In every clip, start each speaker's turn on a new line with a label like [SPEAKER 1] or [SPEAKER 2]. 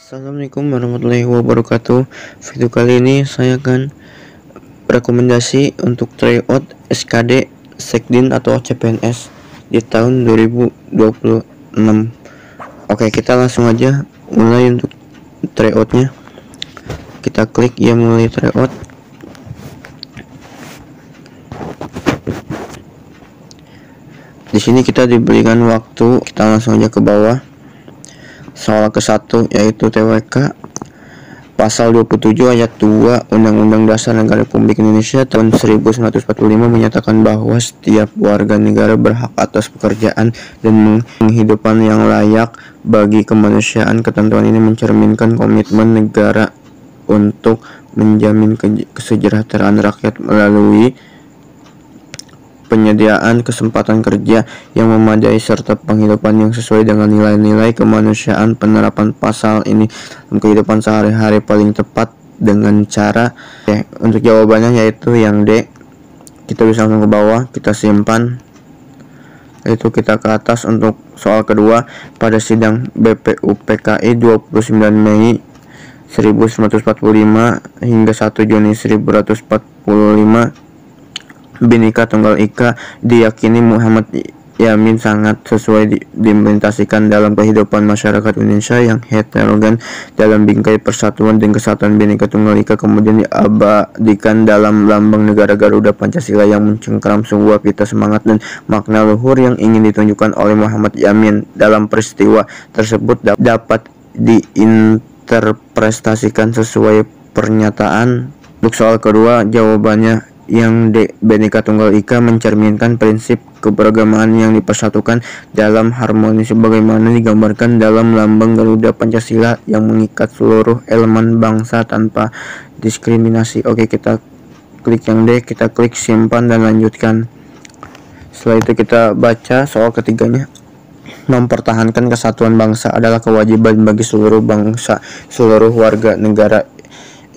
[SPEAKER 1] Assalamualaikum warahmatullahi wabarakatuh. Video kali ini saya akan rekomendasi untuk tryout SKD Sekdin atau CPNS di tahun 2026. Oke, kita langsung aja mulai untuk tryoutnya. Kita klik ya mulai tryout. Di sini kita diberikan waktu, kita langsung aja ke bawah. Soal ke-1 yaitu TWK Pasal 27 ayat 2 Undang-Undang Dasar Negara Republik Indonesia tahun 1945 menyatakan bahwa setiap warga negara berhak atas pekerjaan dan penghidupan yang layak bagi kemanusiaan. Ketentuan ini mencerminkan komitmen negara untuk menjamin kesejahteraan rakyat melalui penyediaan kesempatan kerja yang memadai serta penghidupan yang sesuai dengan nilai-nilai kemanusiaan. Penerapan pasal ini dalam kehidupan sehari-hari paling tepat dengan cara untuk jawabannya yaitu yang D. Kita bisa langsung ke bawah, kita simpan, itu kita ke atas. Untuk soal kedua, pada sidang BPUPKI 29 Mei 1945 hingga 1 Juni 1945, Bhinneka Tunggal Ika diyakini Muhammad Yamin sangat sesuai diimplementasikan dalam kehidupan masyarakat Indonesia yang heterogen dalam bingkai persatuan dan kesatuan. Bhinneka Tunggal Ika kemudian diabadikan dalam lambang negara Garuda Pancasila yang mencengkram sebuah pita semangat dan makna luhur yang ingin ditunjukkan oleh Muhammad Yamin. Dalam peristiwa tersebut dapat diinterpretasikan sesuai pernyataan. Untuk soal kedua, jawabannya yang D. Bhinneka Tunggal Ika mencerminkan prinsip keberagaman yang dipersatukan dalam harmoni sebagaimana digambarkan dalam lambang Garuda Pancasila yang mengikat seluruh elemen bangsa tanpa diskriminasi. Oke, kita klik yang D, kita klik simpan dan lanjutkan. Setelah itu kita baca soal ketiganya. Mempertahankan kesatuan bangsa adalah kewajiban bagi seluruh bangsa, seluruh warga negara.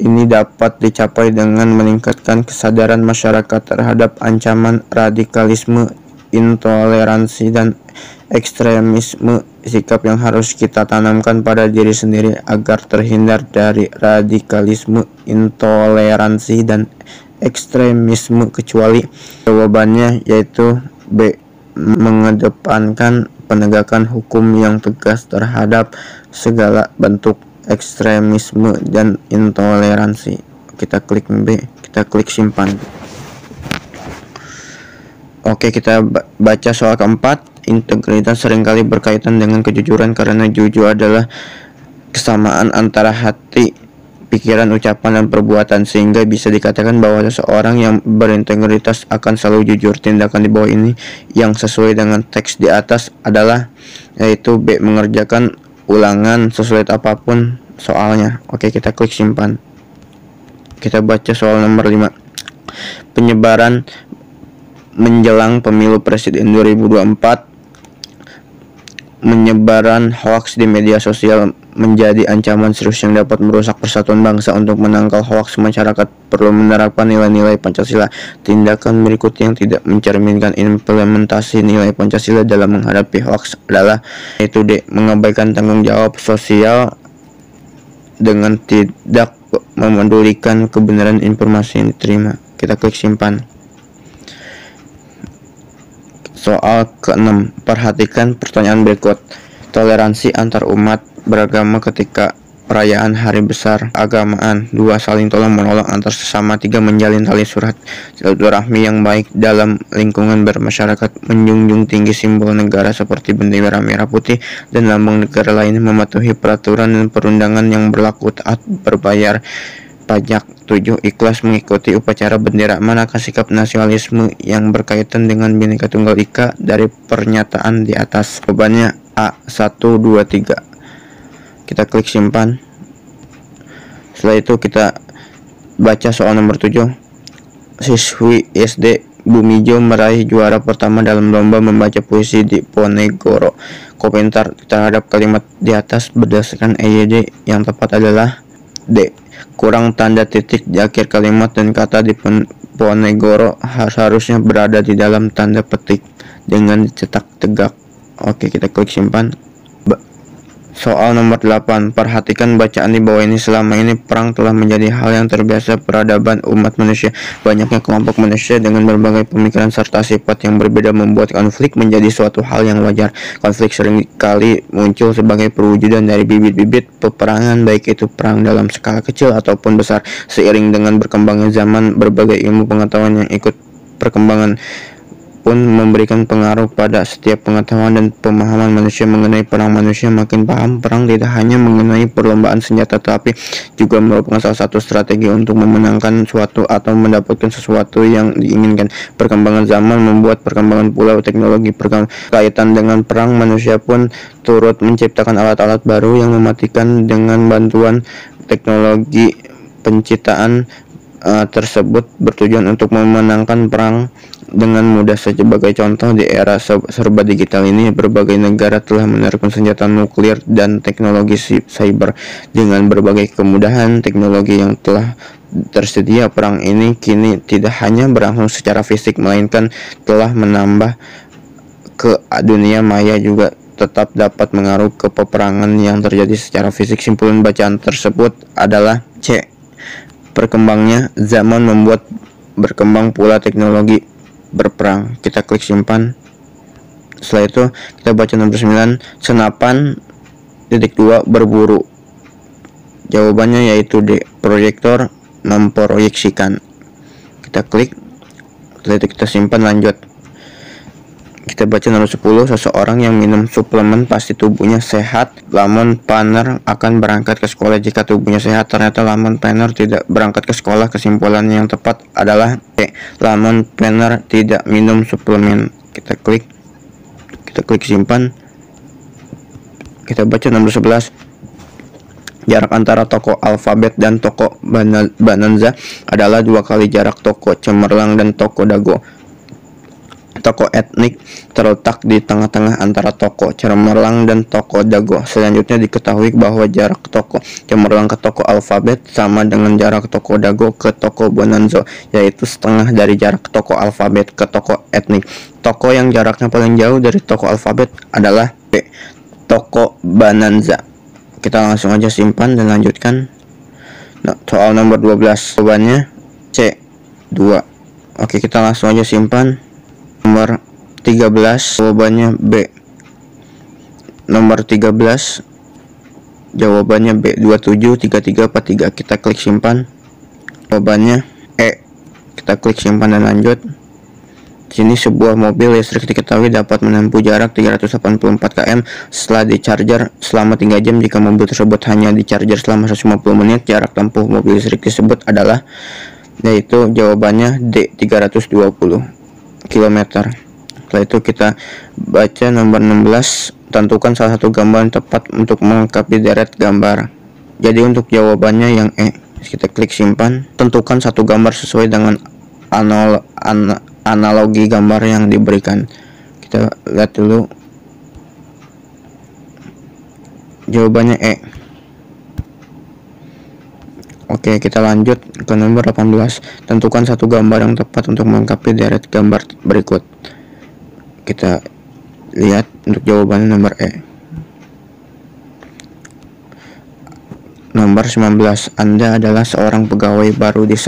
[SPEAKER 1] Ini dapat dicapai dengan meningkatkan kesadaran masyarakat terhadap ancaman radikalisme, intoleransi, dan ekstremisme. Sikap yang harus kita tanamkan pada diri sendiri agar terhindar dari radikalisme, intoleransi, dan ekstremisme kecuali jawabannya yaitu B. Mengedepankan penegakan hukum yang tegas terhadap segala bentuk ekstremisme dan intoleransi. Kita klik B, kita klik simpan. Oke, kita baca soal keempat. Integritas seringkali berkaitan dengan kejujuran karena jujur adalah kesamaan antara hati, pikiran, ucapan, dan perbuatan, sehingga bisa dikatakan bahwa seseorang yang berintegritas akan selalu jujur. Tindakan di bawah ini yang sesuai dengan teks di atas adalah yaitu B. Mengerjakan ulangan sesulit apapun soalnya. Oke, kita klik simpan. Kita baca soal nomor 5. Penyebaran menjelang pemilu presiden 2024. Menyebaran hoaks di media sosial menjadi ancaman serius yang dapat merusak persatuan bangsa. Untuk menangkal hoaks, masyarakat perlu menerapkan nilai-nilai Pancasila. Tindakan berikut yang tidak mencerminkan implementasi nilai Pancasila dalam menghadapi hoaks adalah yaitu D. Mengabaikan tanggung jawab sosial dengan tidak memedulikan kebenaran informasi yang diterima. Kita klik simpan. Soal ke-6. Perhatikan pertanyaan berikut. Toleransi antar umat beragama ketika perayaan hari besar keagamaan. 2. Saling tolong menolong antar sesama. 3. Menjalin tali surat silaturahmi yang baik dalam lingkungan bermasyarakat. Menjunjung tinggi simbol negara seperti bendera merah putih dan lambang negara lainnya. Mematuhi peraturan dan perundangan yang berlaku, taat berbayar pajak. 7. Ikhlas mengikuti upacara bendera. Manakah sikap nasionalisme yang berkaitan dengan Bhinneka Tunggal Ika dari pernyataan di atas? Jawabannya A. 1, 2, 3. Kita klik simpan. Setelah itu kita baca soal nomor 7. Siswi SD Bumijo meraih juara pertama dalam lomba membaca puisi di Ponegoro. Komentar terhadap kalimat di atas berdasarkan EYD yang tepat adalah D. Kurang tanda titik di akhir kalimat dan kata di Ponegoro harusnya berada di dalam tanda petik dengan dicetak tegak. Oke, kita klik simpan. Soal nomor 8. Perhatikan bacaan di bawah ini. Selama ini perang telah menjadi hal yang terbiasa peradaban umat manusia. Banyaknya kelompok manusia dengan berbagai pemikiran serta sifat yang berbeda membuat konflik menjadi suatu hal yang wajar. Konflik seringkali muncul sebagai perwujudan dari bibit-bibit peperangan, baik itu perang dalam skala kecil ataupun besar. Seiring dengan berkembangnya zaman, berbagai ilmu pengetahuan yang ikut perkembangan pun memberikan pengaruh pada setiap pengetahuan dan pemahaman manusia mengenai perang. Manusia makin paham perang tidak hanya mengenai perlombaan senjata, tapi juga merupakan salah satu strategi untuk memenangkan suatu atau mendapatkan sesuatu yang diinginkan. Perkembangan zaman membuat perkembangan pula teknologi. Berkaitan dengan perang, manusia pun turut menciptakan alat-alat baru yang mematikan. Dengan bantuan teknologi penciptaan tersebut bertujuan untuk memenangkan perang dengan mudah. Sebagai contoh, di era serba digital ini, berbagai negara telah menerapkan senjata nuklir dan teknologi cyber. Dengan berbagai kemudahan teknologi yang telah tersedia, perang ini kini tidak hanya berlangsung secara fisik, melainkan telah menambah ke dunia maya juga tetap dapat mengaruh ke peperangan yang terjadi secara fisik. Simpulan bacaan tersebut adalah C. Perkembangnya zaman membuat berkembang pula teknologi berperang. Kita klik simpan. Setelah itu kita baca nomor 9. Senapan .2 berburu. Jawabannya yaitu D. Proyektor memproyeksikan. Kita klik. Setelah itu kita simpan, lanjut. Kita baca nomor 10. Seseorang yang minum suplemen pasti tubuhnya sehat. Lamun paner akan berangkat ke sekolah. Jika tubuhnya sehat, ternyata lamun paner tidak berangkat ke sekolah. Kesimpulan yang tepat adalah B. Lamun paner tidak minum suplemen. Kita klik simpan. Kita baca nomor 11. Jarak antara toko Alfabet dan toko Bonanza adalah 2 kali jarak toko Cemerlang dan toko Dago. Toko etnik terletak di tengah-tengah antara toko Cemerlang dan toko Dago. Selanjutnya diketahui bahwa jarak toko Cemerlang ke toko Alfabet sama dengan jarak toko Dago ke toko Bonanza, yaitu setengah dari jarak toko Alfabet ke toko etnik. Toko yang jaraknya paling jauh dari toko Alfabet adalah B. Toko Bonanza. Kita langsung aja simpan dan lanjutkan. Nah, soal nomor 12. Jawabannya C. 2. Oke, kita langsung aja simpan. Nomor 13, jawabannya B. Nomor 13, jawabannya B. 27, 33, 43. Kita klik simpan. Jawabannya E. Kita klik simpan dan lanjut. Di sini sebuah mobil listrik diketahui dapat menempuh jarak 384 km setelah di-charger selama 3 jam. Jika mobil tersebut hanya di-charger selama 150 menit, jarak tempuh mobil listrik tersebut adalah, yaitu jawabannya D. 320 km. Setelah itu kita baca nomor 16. Tentukan salah satu gambar yang tepat untuk melengkapi deret gambar. Jadi untuk jawabannya yang E. Kita klik simpan. Tentukan satu gambar sesuai dengan analogi gambar yang diberikan. Kita lihat dulu. Jawabannya E. Oke, kita lanjut ke nomor 18. Tentukan satu gambar yang tepat untuk melengkapi deret gambar berikut. Kita lihat untuk jawabannya nomor E. Nomor 19. Anda adalah seorang pegawai baru di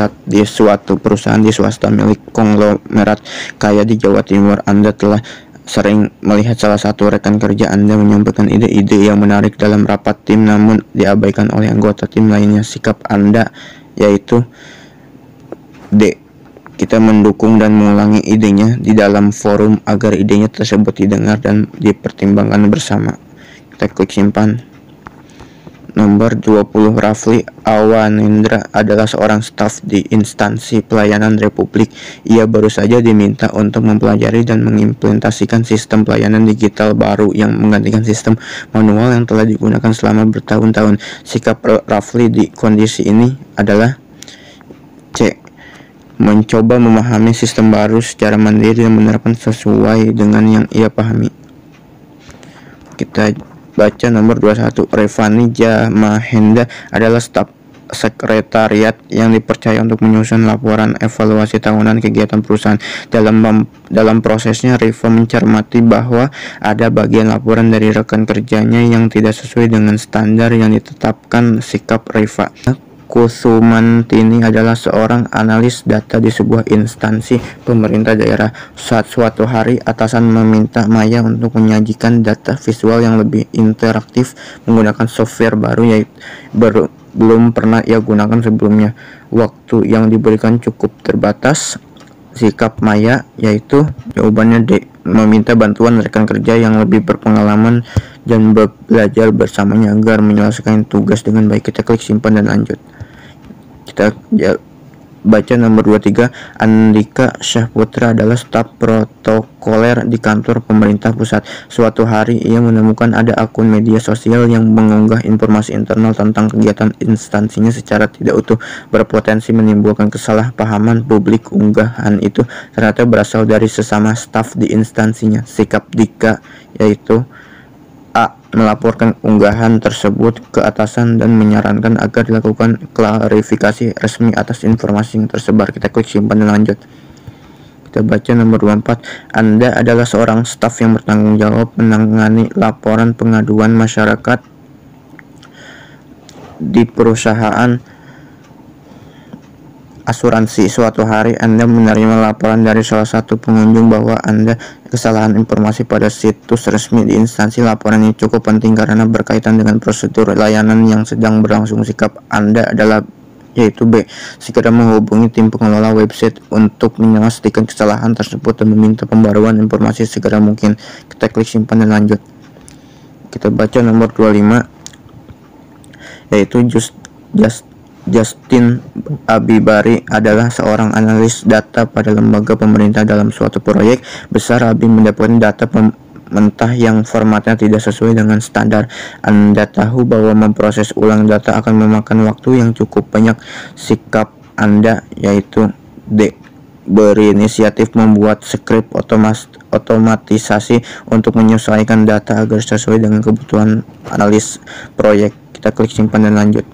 [SPEAKER 1] suatu perusahaan di swasta milik konglomerat kaya di Jawa Timur. Anda telah sering melihat salah satu rekan kerja Anda menyampaikan ide-ide yang menarik dalam rapat tim, namun diabaikan oleh anggota tim lainnya. Sikap Anda yaitu D. Kita mendukung dan mengulangi idenya di dalam forum agar idenya tersebut didengar dan dipertimbangkan bersama. Kita klik simpan. Nomor 20. Rafli Awanindra adalah seorang staf di instansi pelayanan Republik. Ia baru saja diminta untuk mempelajari dan mengimplementasikan sistem pelayanan digital baru yang menggantikan sistem manual yang telah digunakan selama bertahun-tahun. Sikap Rafli di kondisi ini adalah C. Mencoba memahami sistem baru secara mandiri dan menerapkan sesuai dengan yang ia pahami. Kita baca nomor 21. Revani Jamahenda adalah staf sekretariat yang dipercaya untuk menyusun laporan evaluasi tahunan kegiatan perusahaan. Dalam prosesnya, Riva mencermati bahwa ada bagian laporan dari rekan kerjanya yang tidak sesuai dengan standar yang ditetapkan. Sikap Riva Kusumantini adalah seorang analis data di sebuah instansi pemerintah daerah. Saat suatu hari, atasan meminta Maya untuk menyajikan data visual yang lebih interaktif menggunakan software baru yaitu belum pernah ia gunakan sebelumnya. Waktu yang diberikan cukup terbatas. Sikap Maya yaitu jawabannya D, meminta bantuan rekan kerja yang lebih berpengalaman dan belajar bersamanya agar menyelesaikan tugas dengan baik. Kita klik simpan dan lanjut. Kita baca nomor 23. Andika Syahputra adalah staf protokoler di kantor pemerintah pusat. Suatu hari ia menemukan ada akun media sosial yang mengunggah informasi internal tentang kegiatan instansinya secara tidak utuh, berpotensi menimbulkan kesalahpahaman publik. Unggahan itu ternyata berasal dari sesama staf di instansinya. Sikap Dika yaitu A, melaporkan unggahan tersebut ke atasan dan menyarankan agar dilakukan klarifikasi resmi atas informasi yang tersebar. Kita klik simpan dan lanjut. Kita baca nomor 24. Anda adalah seorang staf yang bertanggung jawab menangani laporan pengaduan masyarakat di perusahaan asuransi. Suatu hari Anda menerima laporan dari salah satu pengunjung bahwa Anda kesalahan informasi pada situs resmi di instansi. Laporan ini cukup penting karena berkaitan dengan prosedur layanan yang sedang berlangsung. Sikap Anda adalah yaitu B, segera menghubungi tim pengelola website untuk memastikan kesalahan tersebut dan meminta pembaruan informasi segera mungkin. Kita klik simpan dan lanjut. Kita baca nomor 25 yaitu Justin Abibari adalah seorang analis data pada lembaga pemerintah. Dalam suatu proyek besar, Abi mendapatkan data mentah yang formatnya tidak sesuai dengan standar. Anda tahu bahwa memproses ulang data akan memakan waktu yang cukup banyak. Sikap Anda yaitu D, berinisiatif membuat skrip otomatisasi untuk menyesuaikan data agar sesuai dengan kebutuhan analis proyek. Kita klik simpan dan lanjut.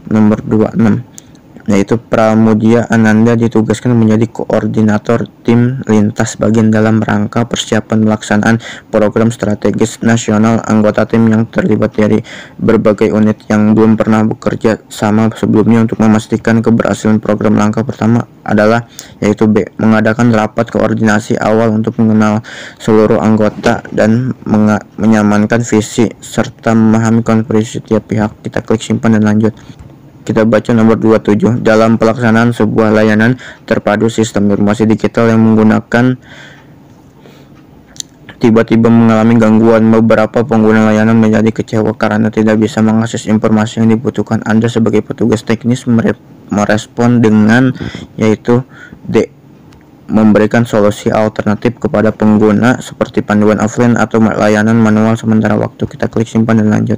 [SPEAKER 1] Nomor 26 yaitu Pramudia Ananda ditugaskan menjadi koordinator tim lintas bagian dalam rangka persiapan pelaksanaan program strategis nasional. Anggota tim yang terlibat dari berbagai unit yang belum pernah bekerja sama sebelumnya untuk memastikan keberhasilan program. Langkah pertama adalah yaitu B, mengadakan rapat koordinasi awal untuk mengenal seluruh anggota dan menyamankan visi serta memahami konflik setiap pihak. Kita klik simpan dan lanjut. Kita baca nomor 27. Dalam pelaksanaan sebuah layanan terpadu sistem informasi digital yang menggunakan tiba-tiba mengalami gangguan, beberapa pengguna layanan menjadi kecewa karena tidak bisa mengakses informasi yang dibutuhkan. Anda sebagai petugas teknis merespon dengan yaitu D, memberikan solusi alternatif kepada pengguna seperti panduan offline atau layanan manual sementara waktu. Kita klik simpan dan lanjut.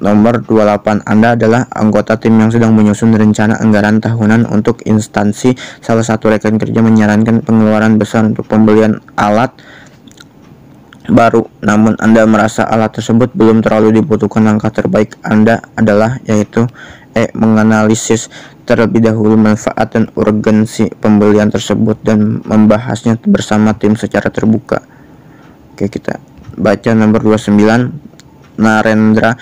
[SPEAKER 1] Nomor 28. Anda adalah anggota tim yang sedang menyusun rencana anggaran tahunan untuk instansi. Salah satu rekan kerja menyarankan pengeluaran besar untuk pembelian alat baru, namun Anda merasa alat tersebut belum terlalu dibutuhkan. Langkah terbaik Anda adalah yaitu E, menganalisis terlebih dahulu manfaat dan urgensi pembelian tersebut dan membahasnya bersama tim secara terbuka. Oke, kita baca nomor 29. Narendra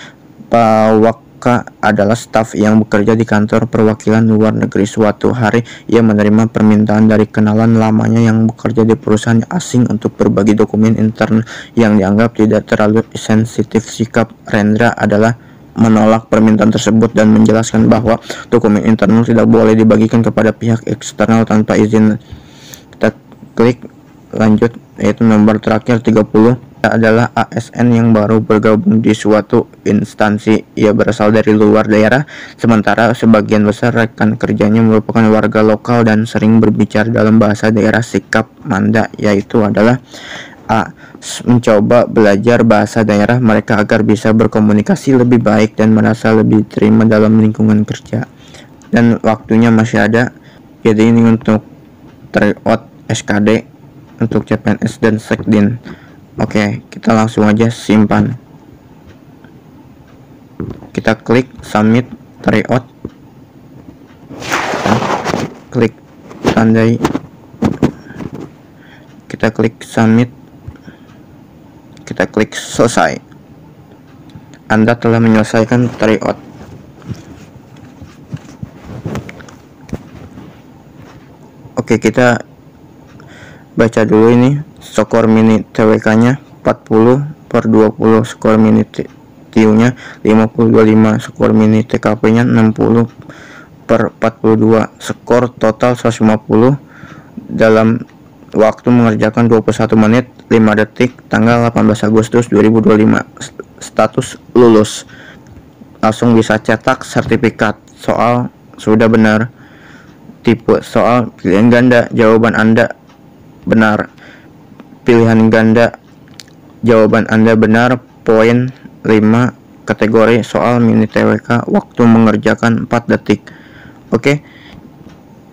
[SPEAKER 1] Pawaka adalah staf yang bekerja di kantor perwakilan luar negeri. Suatu hari ia menerima permintaan dari kenalan lamanya yang bekerja di perusahaan asing untuk berbagi dokumen intern yang dianggap tidak terlalu sensitif. Sikap Rendra adalah menolak permintaan tersebut dan menjelaskan bahwa dokumen internal tidak boleh dibagikan kepada pihak eksternal tanpa izin. Kita klik lanjut, yaitu nomor terakhir 30 adalah ASN yang baru bergabung di suatu instansi. Ia berasal dari luar daerah, sementara sebagian besar rekan kerjanya merupakan warga lokal dan sering berbicara dalam bahasa daerah. Sikap Manda yaitu adalah A, mencoba belajar bahasa daerah mereka agar bisa berkomunikasi lebih baik dan merasa lebih terima dalam lingkungan kerja. Dan waktunya masih ada, jadi ini untuk tryout SKD untuk CPNS dan Sekdin. Oke, kita langsung aja simpan. Kita klik submit. tryout, klik tandai, kita klik submit, kita klik selesai. Anda telah menyelesaikan tryout. Oke, kita baca dulu ini skor mini TWK nya 40/20, skor mini TIU nya 50/25, skor mini TKP nya 60/42, skor total 150 dalam waktu mengerjakan 21 menit 5 detik, tanggal 18 Agustus 2025. Status lulus. Langsung bisa cetak sertifikat. Soal sudah benar. Tipe soal pilihan ganda, jawaban Anda benar. Pilihan ganda, jawaban Anda benar, poin 5. Kategori soal mini TWK, waktu mengerjakan 4 detik. Oke,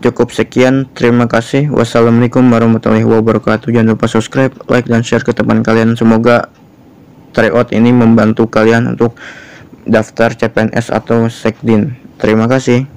[SPEAKER 1] cukup sekian, terima kasih. Wassalamualaikum warahmatullahi wabarakatuh. Jangan lupa subscribe, like, dan share ke teman kalian. Semoga tryout ini membantu kalian untuk daftar CPNS atau Sekdin. Terima kasih.